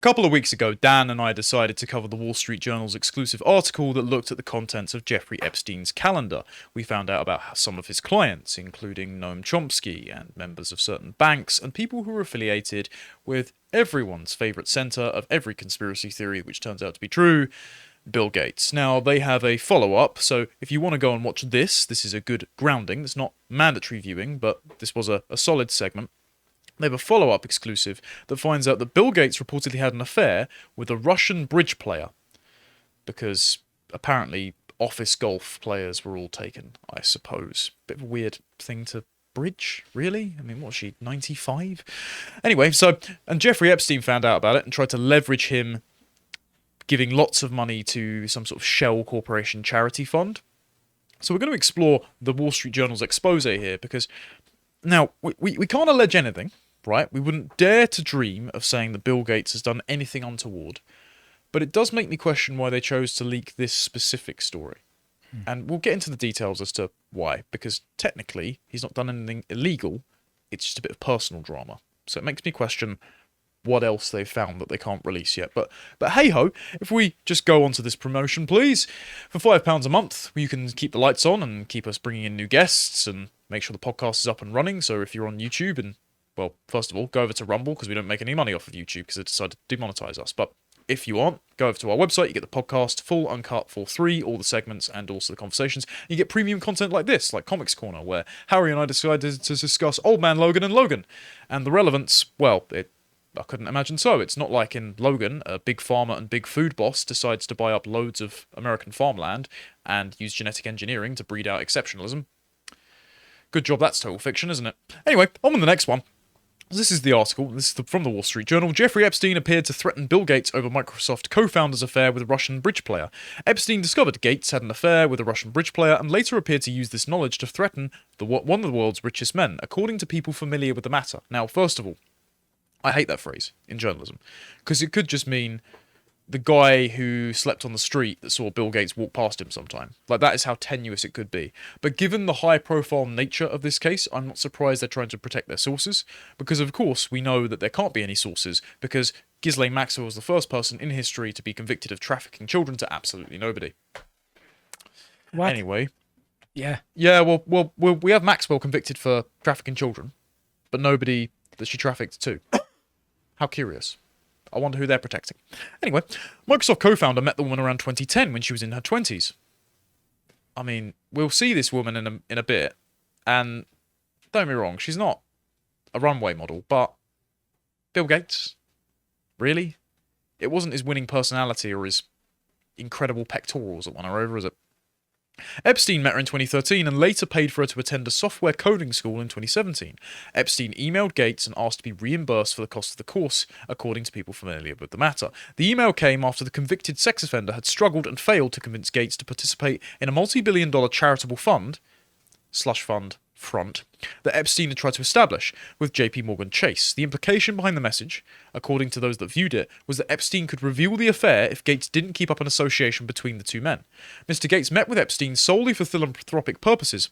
couple of weeks ago, Dan and I decided to cover the Wall Street Journal's exclusive article that looked at the contents of Jeffrey Epstein's calendar. We found out about some of his clients, including Noam Chomsky and members of certain banks and people who were affiliated with everyone's favourite centre of every conspiracy theory which turns out to be true, Bill Gates. Now, they have a follow-up, so if you want to go and watch this is a good grounding. It's not mandatory viewing, but this was a solid segment. They have a follow-up exclusive that finds out that Bill Gates reportedly had an affair with a Russian bridge player, because apparently office golf players were all taken, I suppose. Bit of a weird thing to bridge, really? I mean, what was she, 95? Anyway, and Jeffrey Epstein found out about it and tried to leverage him giving lots of money to some sort of shell corporation charity fund. So we're going to explore the Wall Street Journal's expose here, because now we can't allege anything, right? We wouldn't dare to dream of saying that Bill Gates has done anything untoward, but it does make me question why they chose to leak this specific story. And we'll get into the details as to why, because technically he's not done anything illegal, it's just a bit of personal drama. So it makes me question what else they've found that they can't release yet. But hey-ho, if we just go on to this promotion, please. For £5 a month, you can keep the lights on and keep us bringing in new guests and make sure the podcast is up and running. So if you're on YouTube and, well, first of all, go over to Rumble, because we don't make any money off of YouTube because they decided to demonetize us. But if you aren't, go over to our website, you get the podcast, full, uncut, for free, all the segments and also the conversations. You get premium content like this, like Comics Corner, where Harry and I decided to discuss Old Man Logan and Logan. And the relevance, well, I couldn't imagine so. It's not like in Logan, a big farmer and big food boss decides to buy up loads of American farmland and use genetic engineering to breed out exceptionalism. Good job, that's total fiction, isn't it? Anyway, on with the next one. This is the article. This is from the Wall Street Journal. Jeffrey Epstein appeared to threaten Bill Gates over Microsoft co-founder's affair with a Russian bridge player. Epstein discovered Gates had an affair with a Russian bridge player and later appeared to use this knowledge to threaten one of the world's richest men, according to people familiar with the matter. Now, first of all, I hate that phrase in journalism, because it could just mean the guy who slept on the street that saw Bill Gates walk past him sometime. Like, that is how tenuous it could be. But given the high-profile nature of this case, I'm not surprised they're trying to protect their sources, because of course we know that there can't be any sources, because Ghislaine Maxwell was the first person in history to be convicted of trafficking children to absolutely nobody. What? Anyway. Yeah. Yeah, well, we have Maxwell convicted for trafficking children, but nobody that she trafficked to. How curious. I wonder who they're protecting. Anyway, Microsoft co-founder met the woman around 2010 when she was in her 20s. I mean, we'll see this woman in a bit, and don't get me wrong, she's not a runway model, but Bill Gates? Really? It wasn't his winning personality or his incredible pectorals that won her over, is it? Epstein met her in 2013 and later paid for her to attend a software coding school in 2017. Epstein emailed Gates and asked to be reimbursed for the cost of the course, according to people familiar with the matter. The email came after the convicted sex offender had struggled and failed to convince Gates to participate in a multi-billion-dollar charitable fund, slush fund, front, that Epstein had tried to establish with JP Morgan Chase. The implication behind the message, according to those that viewed it, was that Epstein could reveal the affair if Gates didn't keep up an association between the two men. Mr. Gates met with Epstein solely for philanthropic purposes.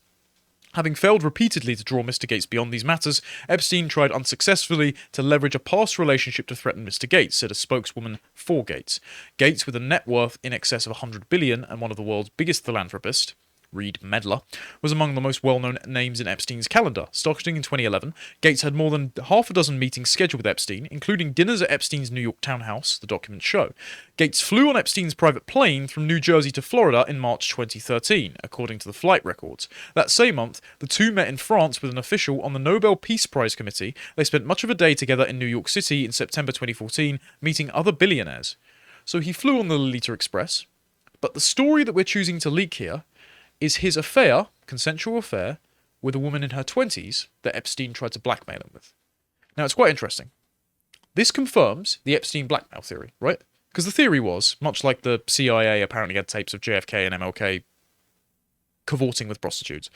Having failed repeatedly to draw Mr. Gates beyond these matters, Epstein tried unsuccessfully to leverage a past relationship to threaten Mr. Gates, said a spokeswoman for Gates. Gates, with a net worth in excess of $100 billion and one of the world's biggest philanthropists, Reed Medler, was among the most well-known names in Epstein's calendar. Starting in 2011, Gates had more than half a dozen meetings scheduled with Epstein, including dinners at Epstein's New York townhouse, the documents show. Gates flew on Epstein's private plane from New Jersey to Florida in March 2013, according to the flight records. That same month, the two met in France with an official on the Nobel Peace Prize Committee. They spent much of a day together in New York City in September 2014, meeting other billionaires. So he flew on the Lolita Express, but the story that we're choosing to leak here is his affair, consensual affair, with a woman in her 20s that Epstein tried to blackmail him with. Now, it's quite interesting. This confirms the Epstein blackmail theory, right? Because the theory was, much like the CIA apparently had tapes of JFK and MLK cavorting with prostitutes,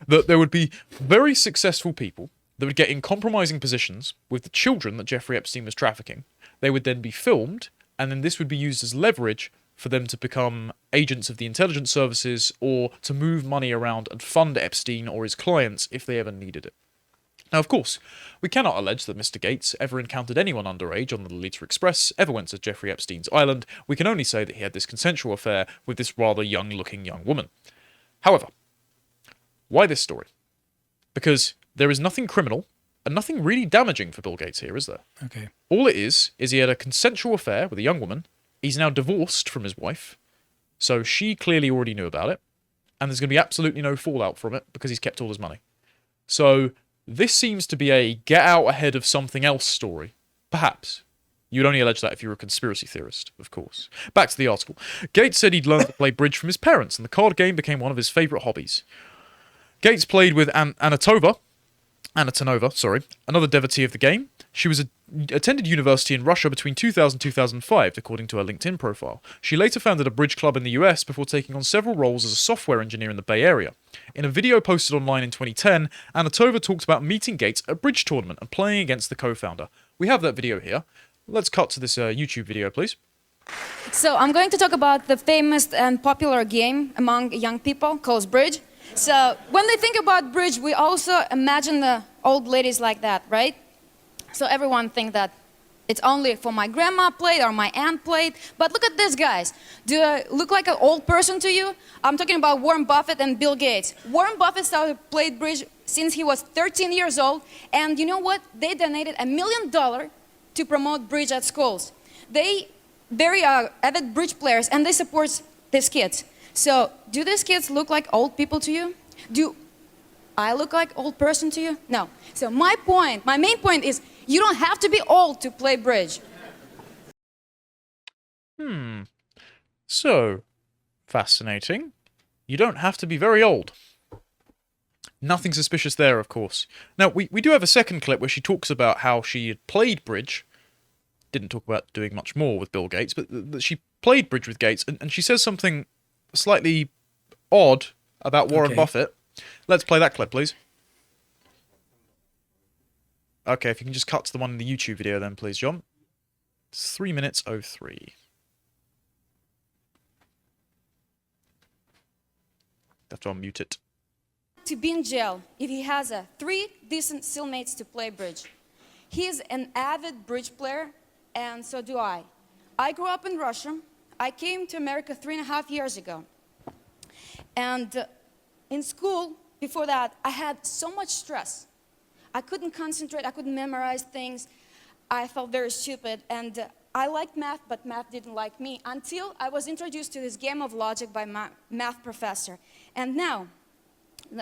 that there would be very successful people that would get in compromising positions with the children that Jeffrey Epstein was trafficking. They would then be filmed, and then this would be used as leverage for them to become agents of the intelligence services or to move money around and fund Epstein or his clients if they ever needed it. Now, of course, we cannot allege that Mr. Gates ever encountered anyone underage on the Lolita Express, ever went to Jeffrey Epstein's island. We can only say that he had this consensual affair with this rather young-looking young woman. However, why this story? Because there is nothing criminal and nothing really damaging for Bill Gates here, is there? Okay. All it is he had a consensual affair with a young woman. He's now divorced from his wife, so she clearly already knew about it, and there's going to be absolutely no fallout from it because he's kept all his money. So this seems to be a get out ahead of something else story. Perhaps. You'd only allege that if you're a conspiracy theorist, of course. Back to the article. Gates said he'd learned to play bridge from his parents, and the card game became one of his favourite hobbies. Gates played with Anatonova, another devotee of the game. She attended university in Russia between 2000 and 2005, according to her LinkedIn profile. She later founded a bridge club in the US before taking on several roles as a software engineer in the Bay Area. In a video posted online in 2010, Anatova talked about meeting Gates at a bridge tournament and playing against the co-founder. We have that video here. Let's cut to this YouTube video, please. So I'm going to talk about the famous and popular game among young people called bridge. So when they think about bridge, we also imagine the old ladies like that, right? So everyone thinks that it's only for my grandma played or my aunt played. But look at these guys. Do I look like an old person to you? I'm talking about Warren Buffett and Bill Gates. Warren Buffett started playing bridge since he was 13 years old. And you know what? They donated $1 million to promote bridge at schools. They very avid bridge players, and they support these kids. So do these kids look like old people to you? Do I look like old person to you? No. So my main point is, you don't have to be old to play bridge. So, fascinating. You don't have to be very old. Nothing suspicious there, of course. Now, we do have a second clip where she talks about how she had played bridge. Didn't talk about doing much more with Bill Gates, but that she played bridge with Gates, and she says something slightly odd about Warren Buffett. Let's play that clip, please. Okay, if you can just cut to the one in the YouTube video then, please, John. It's 3 minutes 03. Have to unmute it. To be in jail if he has 3 decent cellmates to play bridge. He's an avid bridge player, and so do I. I grew up in Russia. I came to America 3.5 years ago. And in school, before that, I had so much stress. I couldn't concentrate, I couldn't memorize things. I felt very stupid, and I liked math, but math didn't like me until I was introduced to this game of logic by my math professor. And now,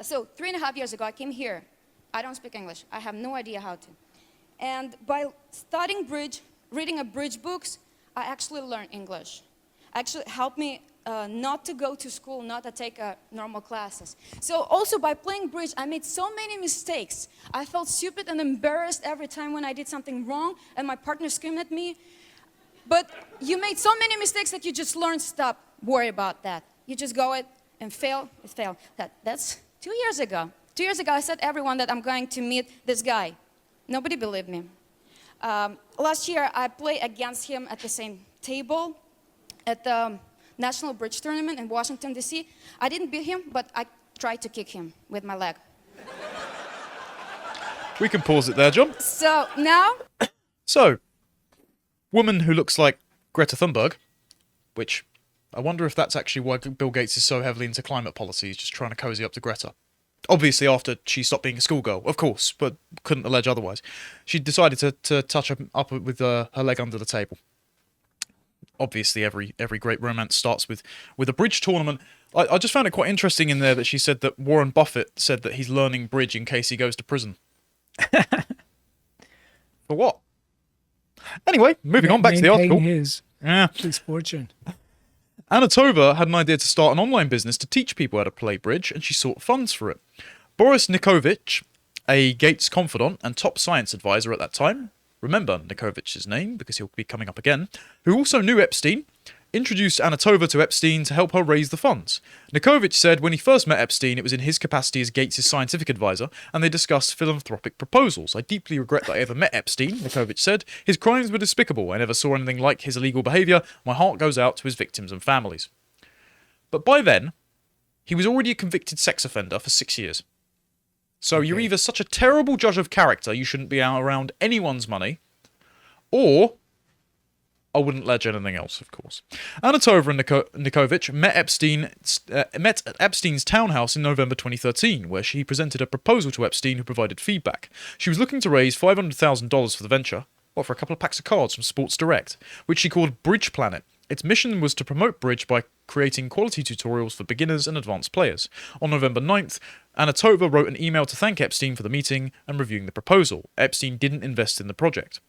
so 3.5 years ago, I came here. I don't speak English. I have no idea how to. And by studying bridge, reading bridge books, I actually learned English. Actually helped me not to go to school, not to take normal classes. So also by playing bridge, I made so many mistakes. I felt stupid and embarrassed every time when I did something wrong and my partner screamed at me. But you made so many mistakes that you just learn, stop, worry about that. You just go it and fail, That's 2 years ago. 2 years ago, I said to everyone that I'm going to meet this guy. Nobody believed me. Last year, I played against him at the same table at the National Bridge Tournament in Washington, D.C. I didn't beat him, but I tried to kick him with my leg. We can pause it there, John. So now... So, woman who looks like Greta Thunberg, which I wonder if that's actually why Bill Gates is so heavily into climate policy, he's just trying to cozy up to Greta. Obviously after she stopped being a schoolgirl, of course, but couldn't allege otherwise. She decided to touch up with her leg under the table. Obviously, every great romance starts with a bridge tournament. I just found it quite interesting in there that she said that Warren Buffett said that he's learning bridge in case he goes to prison. For what? Anyway, moving on back to the article. His fortune. Anatova had an idea to start an online business to teach people how to play bridge, and she sought funds for it. Boris Nikovich, a Gates confidant and top science advisor at that time, remember Nikovich's name because he'll be coming up again, who also knew Epstein, introduced Anatova to Epstein to help her raise the funds. Nikovich said when he first met Epstein, it was in his capacity as Gates' scientific advisor, and they discussed philanthropic proposals. I deeply regret that I ever met Epstein, Nikovich said. His crimes were despicable. I never saw anything like his illegal behavior. My heart goes out to his victims and families. But by then, he was already a convicted sex offender for 6 years. So you're either such a terrible judge of character you shouldn't be out around anyone's money, or I wouldn't allege anything else, of course. Anatova and Nikovic met at Epstein's townhouse in November 2013, where she presented a proposal to Epstein, who provided feedback. She was looking to raise $500,000 for the venture, or for a couple of packs of cards from Sports Direct, which she called Bridge Planet. Its mission was to promote bridge by creating quality tutorials for beginners and advanced players. On November 9th, Anatova wrote an email to thank Epstein for the meeting and reviewing the proposal. Epstein didn't invest in the project.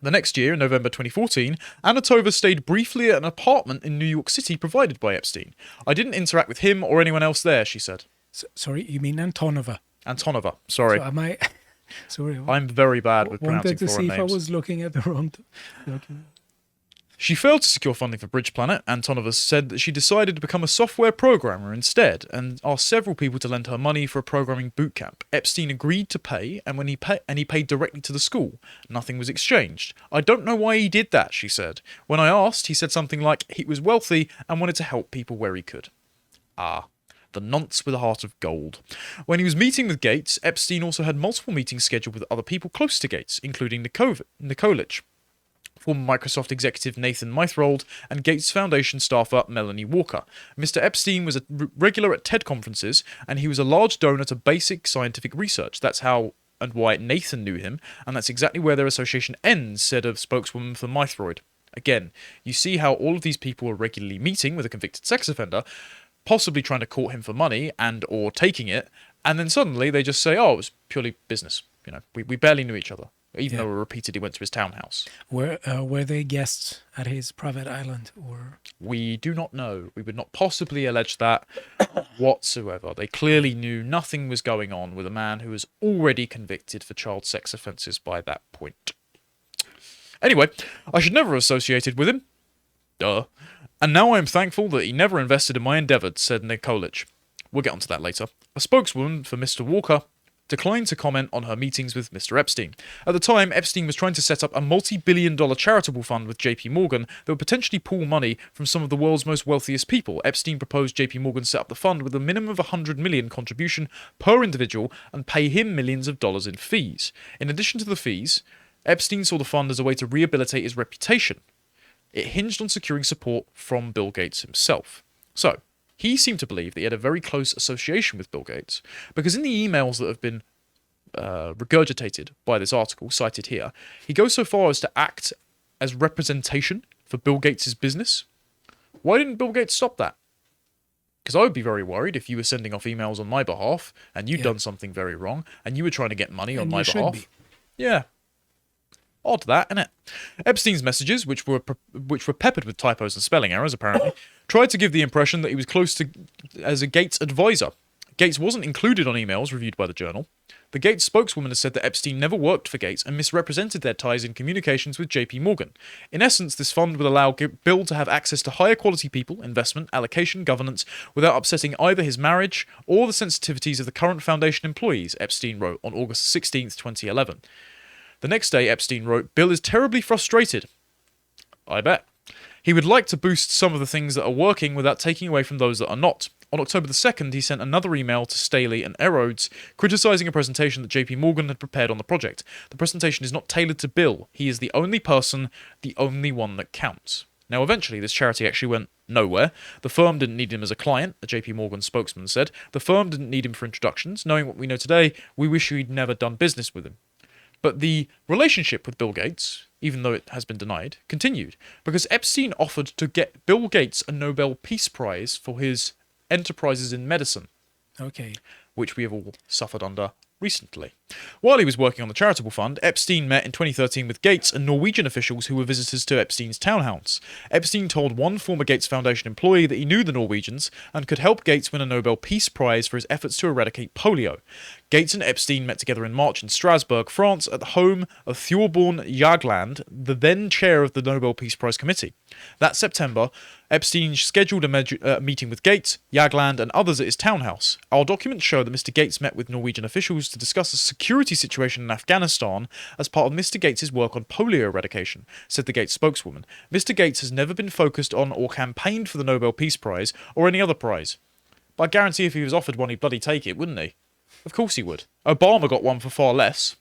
The next year, in November 2014, Anatova stayed briefly at an apartment in New York City provided by Epstein. I didn't interact with him or anyone else there, she said. Sorry, you mean Antonova? Antonova, sorry. So am I... Sorry. I'm very bad with pronouncing wanted to foreign see names. if I was looking at the wrong document. She failed to secure funding for Bridge Planet. Antonova said that she decided to become a software programmer instead, and asked several people to lend her money for a programming bootcamp. Epstein agreed to pay, and he paid directly to the school. Nothing was exchanged. I don't know why he did that, she said. When I asked, he said something like he was wealthy and wanted to help people where he could. Ah. The nonce with a heart of gold. When he was meeting with Gates, Epstein also had multiple meetings scheduled with other people close to Gates, including Nikolic, former Microsoft executive Nathan Mythrold, and Gates Foundation staffer Melanie Walker. Mr. Epstein was a regular at TED conferences, and he was a large donor to basic scientific research. That's how and why Nathan knew him, and that's exactly where their association ends, said a spokeswoman for Mythroid. Again, you see how all of these people are regularly meeting with a convicted sex offender, possibly trying to court him for money and or taking it, and then suddenly they just say, oh, it was purely business. You know, we barely knew each other, even though we repeatedly went to his townhouse. Were they guests at his private island, or? We do not know. We would not possibly allege that whatsoever. They clearly knew nothing was going on with a man who was already convicted for child sex offences by that point. Anyway, I should never have associated with him. Duh. And now I am thankful that he never invested in my endeavours, said Nikolic. We'll get onto that later. A spokeswoman for Mr. Walker declined to comment on her meetings with Mr. Epstein. At the time, Epstein was trying to set up a multi-billion-dollar charitable fund with JP Morgan that would potentially pool money from some of the world's most wealthiest people. Epstein proposed JP Morgan set up the fund with a minimum of $100 million contribution per individual and pay him millions of dollars in fees. In addition to the fees, Epstein saw the fund as a way to rehabilitate his reputation. It hinged on securing support from Bill Gates himself. So, he seemed to believe that he had a very close association with Bill Gates, because in the emails that have been regurgitated by this article, cited here, he goes so far as to act as representation for Bill Gates' business. Why didn't Bill Gates stop that? Because I would be very worried if you were sending off emails on my behalf, and you'd done something very wrong, and you were trying to get money on my behalf. Yeah. Odd that, innit? Epstein's messages, which were peppered with typos and spelling errors, apparently, tried to give the impression that he was close to as a Gates advisor. Gates wasn't included on emails reviewed by the Journal. The Gates spokeswoman has said that Epstein never worked for Gates and misrepresented their ties in communications with JP Morgan. In essence, this fund would allow Bill to have access to higher quality people, investment, allocation, governance, without upsetting either his marriage or the sensitivities of the current foundation employees, Epstein wrote on August 16th, 2011. The next day, Epstein wrote, Bill is terribly frustrated. I bet. He would like to boost some of the things that are working without taking away from those that are not. On October the 2nd, he sent another email to Staley and Erodes, criticising a presentation that JP Morgan had prepared on the project. The presentation is not tailored to Bill. He is the only person, the only one that counts. Now, eventually, this charity actually went nowhere. The firm didn't need him as a client, a JP Morgan spokesman said. The firm didn't need him for introductions. Knowing what we know today, we wish we'd never done business with him. But the relationship with Bill Gates, even though it has been denied, continued, because Epstein offered to get Bill Gates a Nobel Peace Prize for his enterprises in medicine, which we have all suffered under recently. While he was working on the charitable fund, Epstein met in 2013 with Gates and Norwegian officials who were visitors to Epstein's townhouse. Epstein told one former Gates Foundation employee that he knew the Norwegians and could help Gates win a Nobel Peace Prize for his efforts to eradicate polio. Gates and Epstein met together in March in Strasbourg, France, at the home of Thorbjørn Jagland, the then chair of the Nobel Peace Prize Committee. That September, Epstein scheduled a meeting with Gates, Jagland, and others at his townhouse. Our documents show that Mr. Gates met with Norwegian officials to discuss the security situation in Afghanistan as part of Mr. Gates' work on polio eradication, said the Gates spokeswoman. Mr. Gates has never been focused on or campaigned for the Nobel Peace Prize or any other prize. But I guarantee if he was offered one, he'd bloody take it, wouldn't he? Of course he would. Obama got one for far less.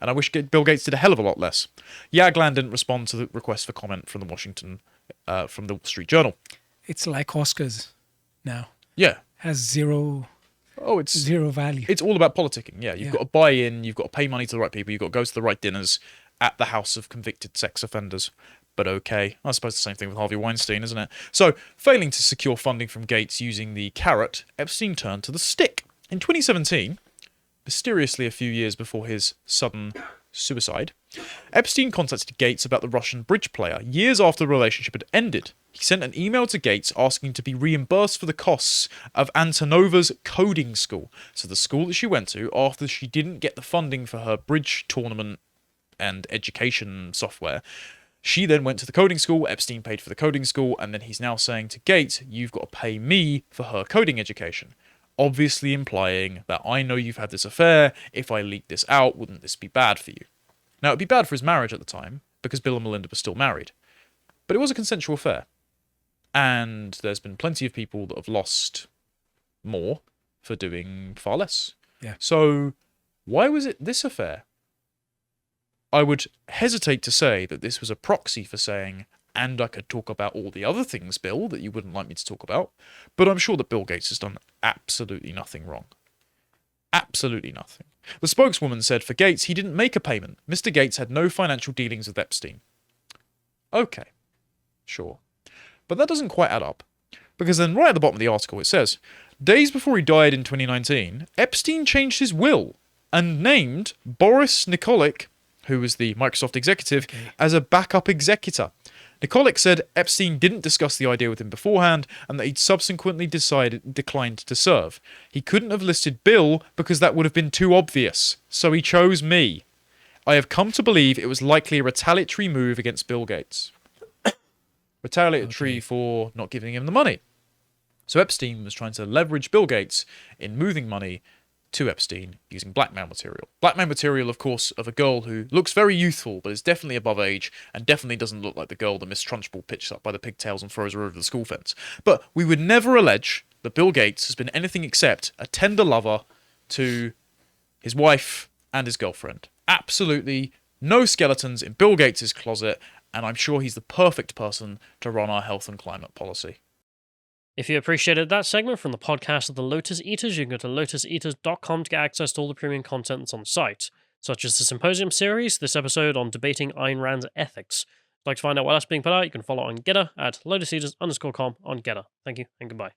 And I wish Bill Gates did a hell of a lot less. Yagland didn't respond to the request for comment from the Wall Street Journal. It's like Oscars now. Yeah. Has zero value. It's all about politicking. Yeah, you've got to buy in, you've got to pay money to the right people, you've got to go to the right dinners at the house of convicted sex offenders. But okay, I suppose the same thing with Harvey Weinstein, isn't it? So, failing to secure funding from Gates using the carrot, Epstein turned to the stick. In 2017, mysteriously a few years before his sudden suicide, Epstein contacted Gates about the Russian bridge player years after the relationship had ended. He sent an email to Gates asking to be reimbursed for the costs of Antonova's coding school, so the school that she went to after she didn't get the funding for her bridge tournament and education software. She then went to the coding school, Epstein paid for the coding school, and then he's now saying to Gates, you've got to pay me for her coding education. Obviously implying that I know you've had this affair, if I leak this out, wouldn't this be bad for you? Now, it'd be bad for his marriage at the time, because Bill and Melinda were still married. But it was a consensual affair. And there's been plenty of people that have lost more for doing far less. Yeah. So, why was it this affair? I would hesitate to say that this was a proxy for saying, and I could talk about all the other things, Bill, that you wouldn't like me to talk about, but I'm sure that Bill Gates has done absolutely nothing wrong. Absolutely nothing. The spokeswoman said for Gates, he didn't make a payment. Mr. Gates had no financial dealings with Epstein. Okay, sure. But that doesn't quite add up. Because then right at the bottom of the article it says, days before he died in 2019, Epstein changed his will and named Boris Nikolic, who was the Microsoft executive, as a backup executor. Nikolic said Epstein didn't discuss the idea with him beforehand and that he'd subsequently declined to serve. He couldn't have listed Bill because that would have been too obvious, so he chose me. I have come to believe it was likely a retaliatory move against Bill Gates. Retaliatory for not giving him the money. So Epstein was trying to leverage Bill Gates in moving money to Epstein using blackmail material. Blackmail material, of course, of a girl who looks very youthful, but is definitely above age, and definitely doesn't look like the girl that Miss Trunchbull pitched up by the pigtails and throws her over the school fence. But we would never allege that Bill Gates has been anything except a tender lover to his wife and his girlfriend. Absolutely no skeletons in Bill Gates' closet, and I'm sure he's the perfect person to run our health and climate policy. If you appreciated that segment from the podcast of the Lotus Eaters, you can go to lotuseaters.com to get access to all the premium content that's on the site, such as the Symposium series, this episode on debating Ayn Rand's ethics. If you'd like to find out what else is being put out, you can follow on Getter at lotuseaters_com on Getter. Thank you and goodbye.